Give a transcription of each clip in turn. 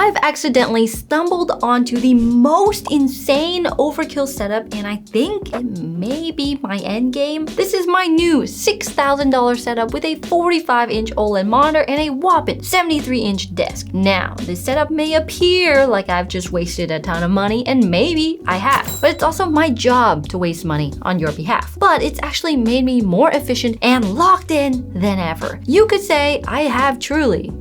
I've accidentally stumbled onto the most insane overkill setup, and I think it may be my endgame. This is my new $6,000 setup with a 45-inch OLED monitor and a whopping 73-inch desk. Now, this setup may appear like I've just wasted a ton of money, and maybe I have, but it's also my job to waste money on your behalf. But it's actually made me more efficient and locked in than ever. You could say I have truly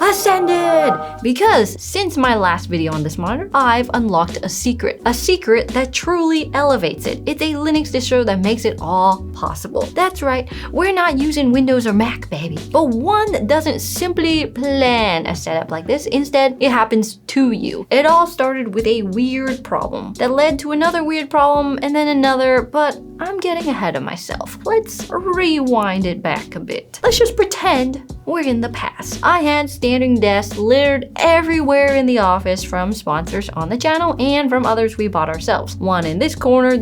ascended, because since my last video on this monitor, I've unlocked a secret that truly elevates it. It's a Linux distro that makes it all possible. That's right, we're not using Windows or Mac, baby. But one doesn't simply plan a setup like this. Instead, it happens to you. It all started with a weird problem that led to another weird problem and then another, but I'm getting ahead of myself. Let's rewind it back a bit. Let's just pretend we're in the past. I had standing desks littered everywhere in the office from sponsors on the channel and from others we bought ourselves. One in this corner,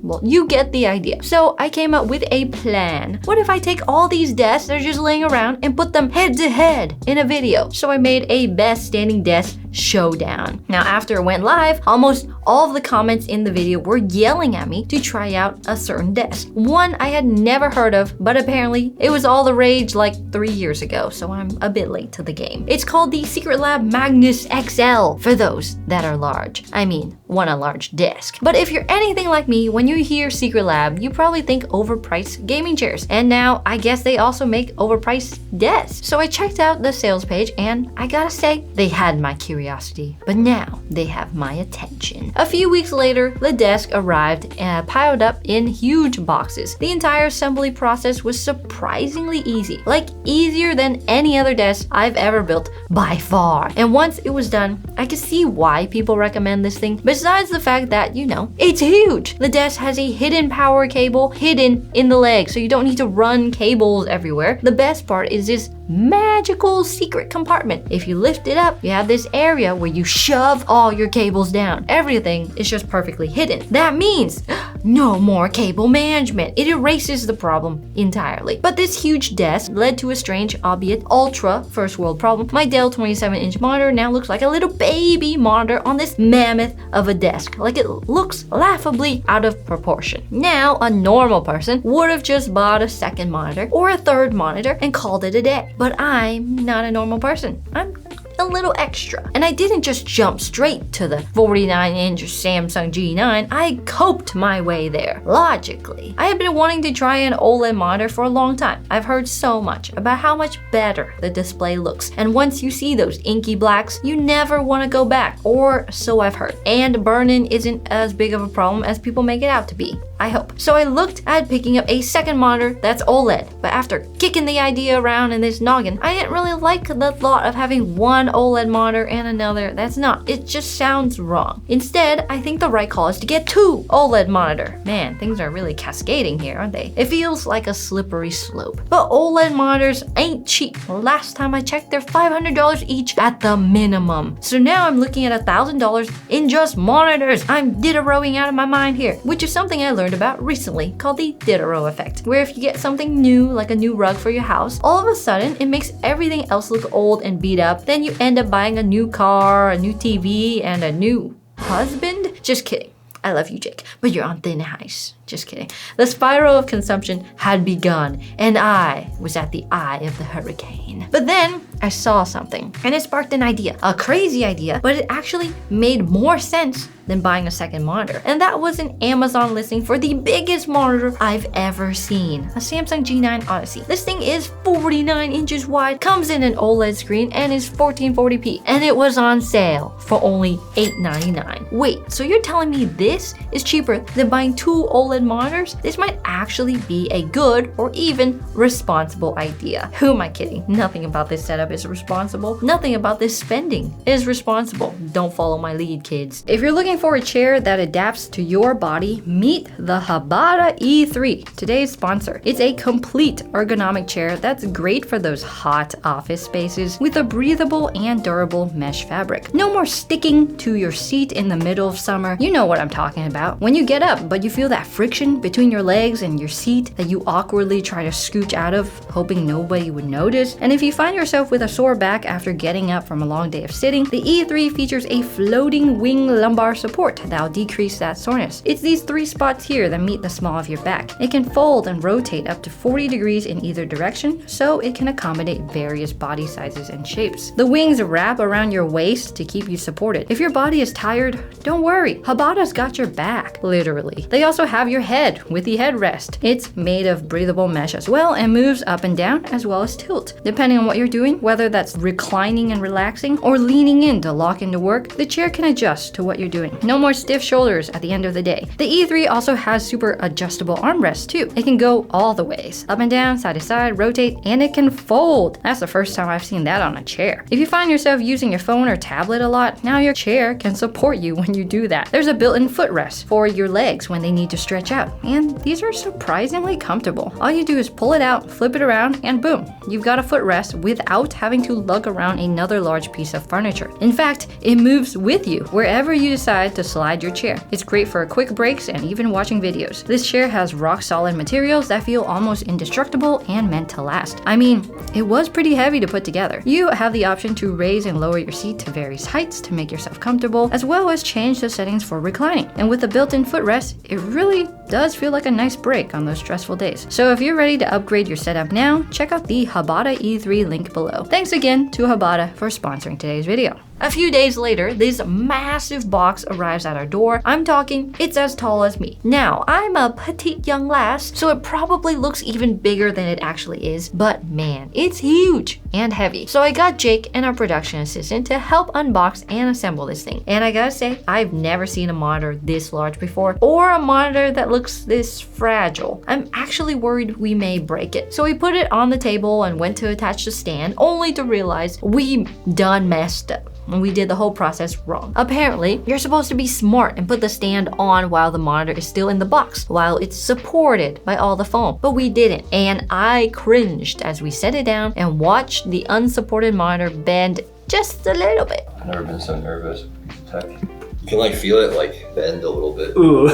well, you get the idea. So I came up with a plan. What if I take all these desks that are just laying around and put them head to head in a video? So I made a best standing desk showdown. Now, after it went live, almost all of the comments in the video were yelling at me to try out a certain desk. One I had never heard of, but apparently it was all the rage like 3 years ago, so I'm a bit late to the game. It's called the Secret Lab Magnus XL for those that are large. I mean, want a large desk. But if you're anything like me, when you hear Secret Lab, you probably think overpriced gaming chairs. And now I guess they also make overpriced desks. So I checked out the sales page and I gotta say, they had my curiosity, but now they have my attention. A few weeks later, the desk arrived and piled up in huge boxes. The entire assembly process was surprisingly easy, like easier than any other desk I've ever built by far. And once it was done, I could see why people recommend this thing. Besides the fact that, you know, it's huge. The desk has a hidden power cable hidden in the leg, so you don't need to run cables everywhere. The best part is this magical secret compartment. If you lift it up, you have this area where you shove all your cables down. Everything is just perfectly hidden. That means no more cable management. It erases the problem entirely. But this huge desk led to a strange, albeit ultra first world problem. My Dell 27-inch monitor now looks like a little baby monitor on this mammoth of a desk. Like, it looks laughably out of proportion. Now, a normal person would have just bought a second monitor or a third monitor and called it a day. But I'm not a normal person. I'm a little extra. And I didn't just jump straight to the 49-inch Samsung G9. I coped my way there, logically. I have been wanting to try an OLED monitor for a long time. I've heard so much about how much better the display looks. And once you see those inky blacks, you never want to go back, or so I've heard. And burn-in isn't as big of a problem as people make it out to be. I hope. So I looked at picking up a second monitor that's OLED, but after kicking the idea around in this noggin, I didn't really like the thought of having one OLED monitor and another that's not. It just sounds wrong. Instead, I think the right call is to get two OLED monitor. Man, things are really cascading here, aren't they? It feels like a slippery slope. But OLED monitors ain't cheap. Last time I checked, they're $500 each at the minimum. So now I'm looking at $1,000 in just monitors. I'm Diderot-ing out of my mind here, which is something I learned about recently called the Diderot effect, where if you get something new, like a new rug for your house, all of a sudden it makes everything else look old and beat up. Then you end up buying a new car, a new TV, and a new husband. Just kidding. I love you, Jake, but you're on thin ice. Just kidding. The spiral of consumption had begun, and I was at the eye of the hurricane. But then I saw something, and it sparked an idea. A crazy idea, but it actually made more sense than buying a second monitor. And that was an Amazon listing for the biggest monitor I've ever seen. A Samsung G9 Odyssey. This thing is 49 inches wide, comes in an OLED screen, and is 1440p. And it was on sale for only $8.99. Wait, so you're telling me this is cheaper than buying two OLED monitors? This might actually be a good or even responsible idea. Who am I kidding? Nothing about this setup is responsible. Nothing about this spending is responsible. Don't follow my lead, kids. If you're looking for a chair that adapts to your body, meet the Habata E3, today's sponsor. It's a complete ergonomic chair that's great for those hot office spaces with a breathable and durable mesh fabric. No more sticking to your seat in the middle of summer. You know what I'm talking about. When you get up, but you feel that friction between your legs and your seat that you awkwardly try to scooch out of, hoping nobody would notice. And if you find yourself with with a sore back after getting up from a long day of sitting, the E3 features a floating wing lumbar support that'll decrease that soreness. It's these 3 spots here that meet the small of your back. It can fold and rotate up to 40 degrees in either direction, so it can accommodate various body sizes and shapes. The wings wrap around your waist to keep you supported. If your body is tired, don't worry, Habata's got your back, literally. They also have your head with the headrest. It's made of breathable mesh as well and moves up and down as well as tilt. Depending on what you're doing, whether that's reclining and relaxing or leaning in to lock into work, the chair can adjust to what you're doing. No more stiff shoulders at the end of the day. The E3 also has super adjustable armrests too. It can go all the ways, up and down, side to side, rotate, and it can fold. That's the first time I've seen that on a chair. If you find yourself using your phone or tablet a lot, now your chair can support you when you do that. There's a built-in footrest for your legs when they need to stretch out, and these are surprisingly comfortable. All you do is pull it out, flip it around, and boom, you've got a footrest without having to lug around another large piece of furniture. In fact, it moves with you wherever you decide to slide your chair. It's great for quick breaks and even watching videos. This chair has rock-solid materials that feel almost indestructible and meant to last. I mean, it was pretty heavy to put together. You have the option to raise and lower your seat to various heights to make yourself comfortable, as well as change the settings for reclining. And with the built-in footrest, it really does feel like a nice break on those stressful days. So if you're ready to upgrade your setup now, check out the Habata E3 link below. Thanks again to Habata for sponsoring today's video. A few days later, this massive box arrives at our door. I'm talking, it's as tall as me. Now, I'm a petite young lass, so it probably looks even bigger than it actually is, but man, it's huge and heavy. So I got Jake and our production assistant to help unbox and assemble this thing. And I gotta say, I've never seen a monitor this large before, or a monitor that looks this fragile. I'm actually worried we may break it. So we put it on the table and went to attach the stand, only to realize we done messed up. And we did the whole process wrong. Apparently, you're supposed to be smart and put the stand on while the monitor is still in the box, while it's supported by all the foam. But we didn't, and I cringed as we set it down and watched the unsupported monitor bend just a little bit. I've never been so nervous with a piece of tech. You can like feel it like bend a little bit. Ooh,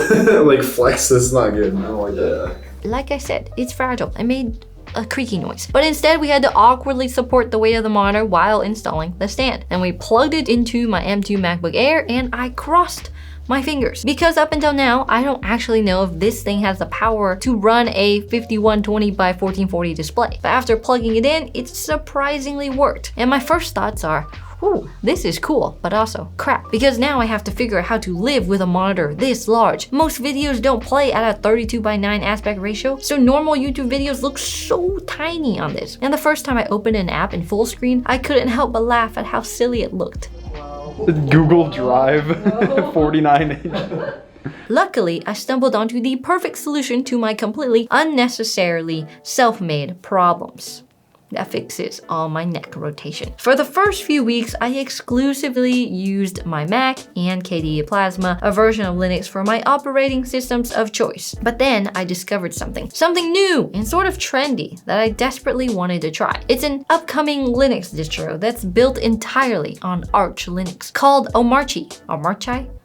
like flex is not good. I don't like that. Like I said, it's fragile. It made a creaky noise. But instead we had to awkwardly support the weight of the monitor while installing the stand. And we plugged it into my M2 MacBook Air and I crossed my fingers. Because up until now, I don't actually know if this thing has the power to run a 5120 by 1440 display. But after plugging it in, it surprisingly worked. And my first thoughts are, ooh, this is cool, but also crap. Because now I have to figure out how to live with a monitor this large. Most videos don't play at a 32:9 aspect ratio, so normal YouTube videos look so tiny on this. And the first time I opened an app in full screen, I couldn't help but laugh at how silly it looked. Google Drive, 49-inch. Luckily, I stumbled onto the perfect solution to my completely unnecessarily self-made problems. That fixes all my neck rotation. For the first few weeks, I exclusively used my Mac and KDE Plasma, a version of Linux for my operating systems of choice. But then I discovered something new and sort of trendy that I desperately wanted to try. It's an upcoming Linux distro that's built entirely on Arch Linux called Omari.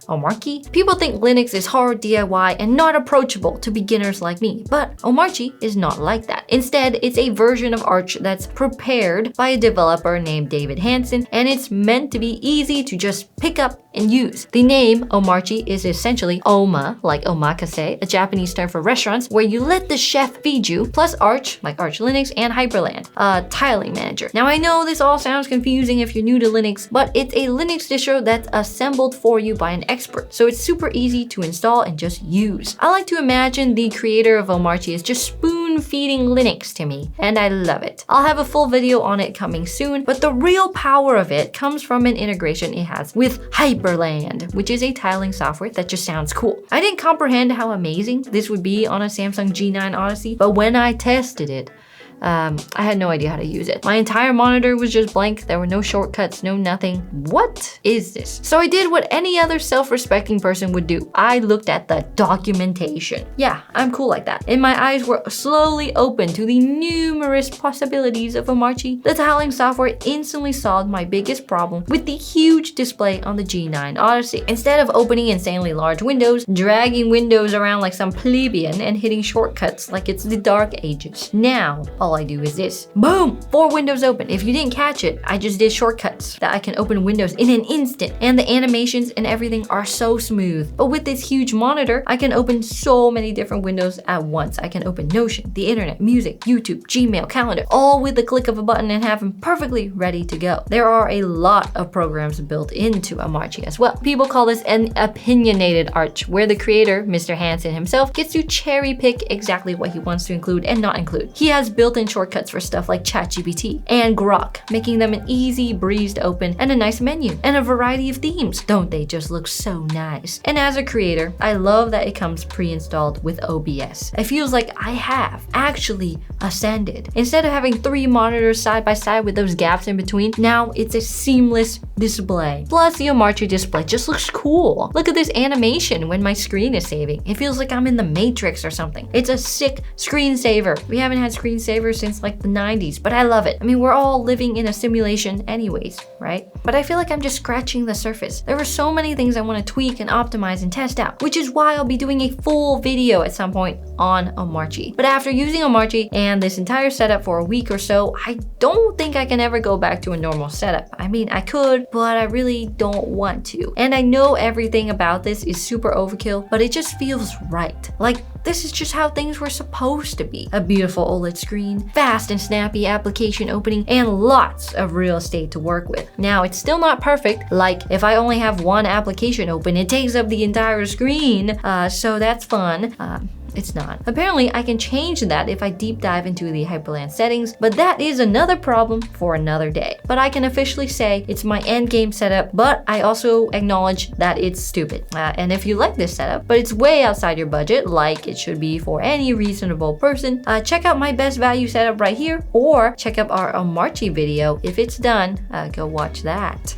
Omari? People think Linux is hard DIY and not approachable to beginners like me, but Omari is not like that. Instead, it's a version of Arch that's prepared by a developer named David Hansen, and it's meant to be easy to just pick up and use. The name Omari is essentially Oma, like omakase, a Japanese term for restaurants, where you let the chef feed you, plus Arch, like Arch Linux, and Hyperland, a tiling manager. Now I know this all sounds confusing if you're new to Linux, but it's a Linux distro that's assembled for you by an expert, so it's super easy to install and just use. I like to imagine the creator of Omari is just spoon-feeding Linux to me, and I love it. I'll have a full video on it coming soon, but the real power of it comes from an integration it has with Hyperland, which is a tiling software that just sounds cool. I didn't comprehend how amazing this would be on a Samsung G9 Odyssey, but when I tested it, I had no idea how to use it. My entire monitor was just blank. There were no shortcuts, no nothing. What is this? So I did what any other self-respecting person would do. I looked at the documentation. Yeah, I'm cool like that. And my eyes were slowly open to the numerous possibilities of Omari. The tiling software instantly solved my biggest problem with the huge display on the G9 Odyssey. Instead of opening insanely large windows, dragging windows around like some plebeian, and hitting shortcuts like it's the Dark Ages. Now, all I do is this. Boom! 4 windows open. If you didn't catch it, I just did shortcuts that I can open windows in an instant. And the animations and everything are so smooth. But with this huge monitor, I can open so many different windows at once. I can open Notion, the internet, music, YouTube, Gmail, calendar, all with the click of a button and have them perfectly ready to go. There are a lot of programs built into Omari as well. People call this an opinionated arch, where the creator, Mr. Hansen himself, gets to cherry pick exactly what he wants to include and not include. He has built-in shortcuts for stuff like ChatGPT and Grok, making them an easy breeze to open and a nice menu and a variety of themes. Don't they just look so nice? And as a creator, I love that it comes pre-installed with OBS. It feels like I have actually ascended. Instead of having 3 monitors side by side with those gaps in between, now it's a seamless display. Plus, the Omari display just looks cool. Look at this animation when my screen is saving. It feels like I'm in the Matrix or something. It's a sick screensaver. We haven't had screensavers since like the 90s, but I love it. I mean, we're all living in a simulation anyways, right? But I feel like I'm just scratching the surface. There are so many things I want to tweak and optimize and test out, which is why I'll be doing a full video at some point on Omari. But after using Omari and this entire setup for a week or so, I don't think I can ever go back to a normal setup. I mean, I could, but I really don't want to. And I know everything about this is super overkill, but it just feels right. Like, this is just how things were supposed to be. A beautiful OLED screen, fast and snappy application opening, and lots of real estate to work with. Now, it's still not perfect. Like, if I only have one application open, it takes up the entire screen, so that's fun. It's not. Apparently, I can change that if I deep dive into the Hyperland settings, but that is another problem for another day. But I can officially say it's my endgame setup, but I also acknowledge that it's stupid. And if you like this setup, but it's way outside your budget, like it should be for any reasonable person, check out my best value setup right here, or check out our Omari video. If it's done, go watch that.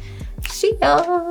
See ya!